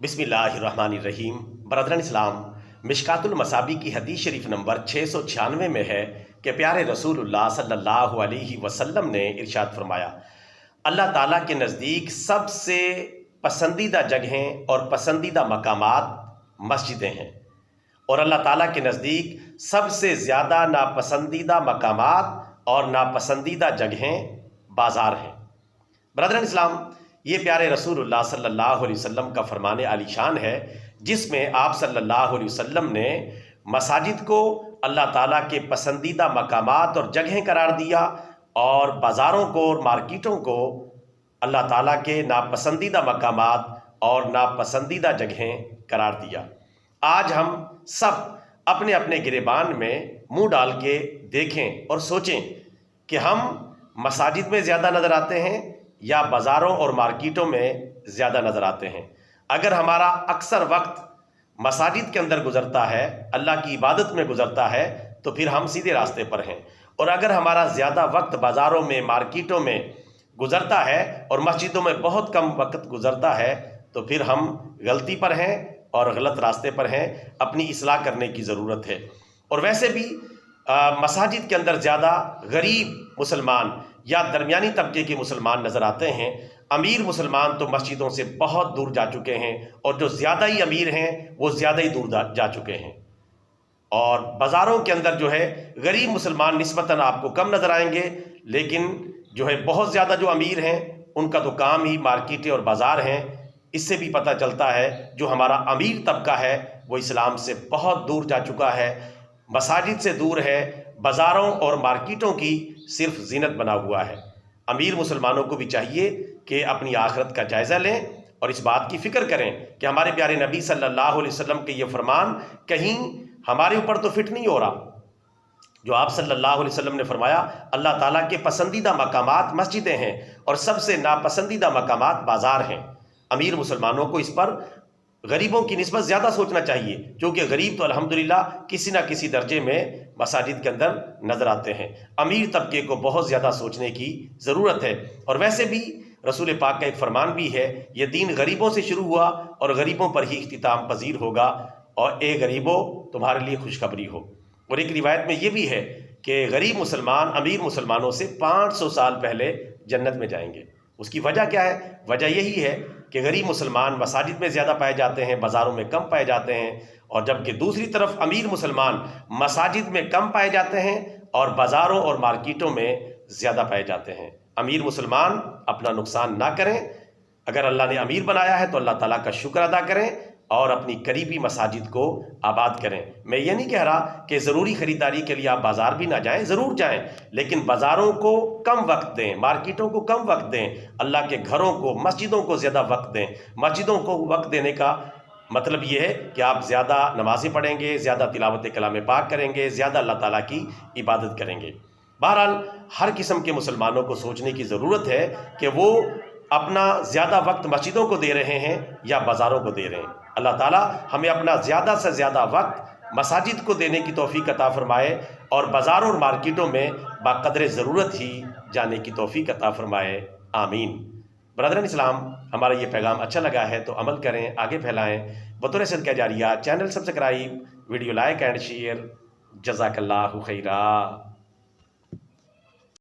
बिस्मिल्लाहिर्रहमानिर्रहीम। बरदरान इस्लाम, मिशकातुल मसाबी की हदीस शरीफ नंबर 696 में है कि प्यारे रसूलुल्लाह सल्लल्लाहु अलैहि वसल्लम ने इरशाद फरमाया, अल्लाह ताला के नज़दीक सबसे पसंदीदा जगहें और पसंदीदा मकामात मस्जिदें हैं, और अल्लाह ताला के नज़दीक सबसे ज़्यादा नापसंदीदा मकामात और नापसंदीदा जगहें बाज़ार हैं। ब्रदरन इस्लाम, ये प्यारे रसूलुल्लाह सल्लल्लाहु अलैहि वसल्लम का फरमान आलीशान है, जिसमें आप सल्लल्लाहु अलैहि वसल्लम ने मसाजिद को अल्लाह ताला के पसंदीदा मकामात और जगहें करार दिया और बाज़ारों को और मार्केटों को अल्लाह ताला के नापसंदीदा मकामात और नापसंदीदा जगहें करार दिया। आज हम सब अपने अपने गिरेबान में मुंह डाल के देखें और सोचें कि हम मसाजिद में ज़्यादा नज़र आते हैं या बाज़ारों और मार्केटों में ज़्यादा नज़र आते हैं। अगर हमारा अक्सर वक्त मसाजिद के अंदर गुज़रता है, अल्लाह की इबादत में गुज़रता है, तो फिर हम सीधे रास्ते पर हैं। और अगर हमारा ज़्यादा वक्त बाज़ारों में, मार्केटों में गुज़रता है और मस्जिदों में बहुत कम वक्त गुज़रता है, तो फिर हम गलती पर हैं और गलत रास्ते पर हैं। अपनी इस्लाह करने की ज़रूरत है। और वैसे भी मसाजिद के अंदर ज़्यादा गरीब मुसलमान या दरमियानी तबके के मुसलमान नज़र आते हैं। अमीर मुसलमान तो मस्जिदों से बहुत दूर जा चुके हैं, और जो ज़्यादा ही अमीर हैं वो ज़्यादा ही दूर जा चुके हैं। और बाज़ारों के अंदर जो है गरीब मुसलमान निस्बतन आपको कम नज़र आएंगे, लेकिन जो है बहुत ज़्यादा जो अमीर हैं उनका तो काम ही मार्केटें और बाज़ार हैं। इससे भी पता चलता है जो हमारा अमीर तबका है वो इस्लाम से बहुत दूर जा चुका है, मसाजिद से दूर है, बाज़ारों और मार्केटों की सिर्फ जीनत बना हुआ है। अमीर मुसलमानों को भी चाहिए कि अपनी आखिरत का जायज़ा लें और इस बात की फ़िक्र करें कि हमारे प्यारे नबी सल्लल्लाहु अलैहि वसल्लम के ये फरमान कहीं हमारे ऊपर तो फिट नहीं हो रहा। जो आप सल्लल्लाहु अलैहि वसल्लम ने फरमाया, अल्लाह ताला के पसंदीदा मकामात मस्जिदें हैं और सबसे नापसंदीदा मकामात बाज़ार हैं। अमीर मुसलमानों को इस पर गरीबों की निस्बत ज़्यादा सोचना चाहिए, क्योंकि गरीब तो अल्हम्दुलिल्लाह किसी न किसी दर्जे में मसाजिद के अंदर नज़र आते हैं। अमीर तबके को बहुत ज़्यादा सोचने की ज़रूरत है। और वैसे भी रसूल पाक का एक फरमान भी है, ये दीन गरीबों से शुरू हुआ और गरीबों पर ही इख्तिताम पजीर होगा, और ए गरीबों तुम्हारे लिए खुशखबरी हो। और एक रिवायत में ये भी है कि गरीब मुसलमान अमीर मुसलमानों से 500 साल पहले जन्नत में जाएंगे। उसकी वजह क्या है? वजह यही है कि गरीब मुसलमान मसाजिद में ज़्यादा पाए जाते हैं, बाज़ारों में कम पाए जाते हैं, और जबकि दूसरी तरफ अमीर मुसलमान मसाजिद में कम पाए जाते हैं और बाज़ारों और मार्केटों में ज़्यादा पाए जाते हैं। अमीर मुसलमान अपना नुकसान ना करें। अगर अल्लाह ने अमीर बनाया है तो अल्लाह ताला का शुक्र अदा करें और अपनी करीबी मसाजिद को आबाद करें। मैं ये नहीं कह रहा कि ज़रूरी ख़रीदारी के लिए आप बाज़ार भी ना जाएं, ज़रूर जाएं, लेकिन बाज़ारों को कम वक्त दें, मार्केटों को कम वक्त दें, अल्लाह के घरों को, मस्जिदों को ज़्यादा वक्त दें। मस्जिदों को वक्त देने का मतलब ये है कि आप ज़्यादा नमाज़ें पढ़ेंगे, ज़्यादा तिलावत कलाम पाक करेंगे, ज़्यादा अल्लाह ताला की इबादत करेंगे। बहरहाल हर किस्म के मुसलमानों को सोचने की ज़रूरत है कि वो अपना ज़्यादा वक्त मस्जिदों को दे रहे हैं या बाज़ारों को दे रहे हैं। अल्लाह ताला हमें अपना ज़्यादा से ज़्यादा वक्त मसाजिद को देने की तौफीक अता फरमाए और बाज़ारों और मार्केटों में बाक़दर ज़रूरत ही जाने की तौफीक अता फरमाए। आमीन। ब्रदरन इस्लाम, हमारा ये पैगाम अच्छा लगा है तो अमल करें, आगे फैलाएँ। बतौर सदका जारिया channel subscribe, video like and share. जज़ाकल्लाहु खैरा।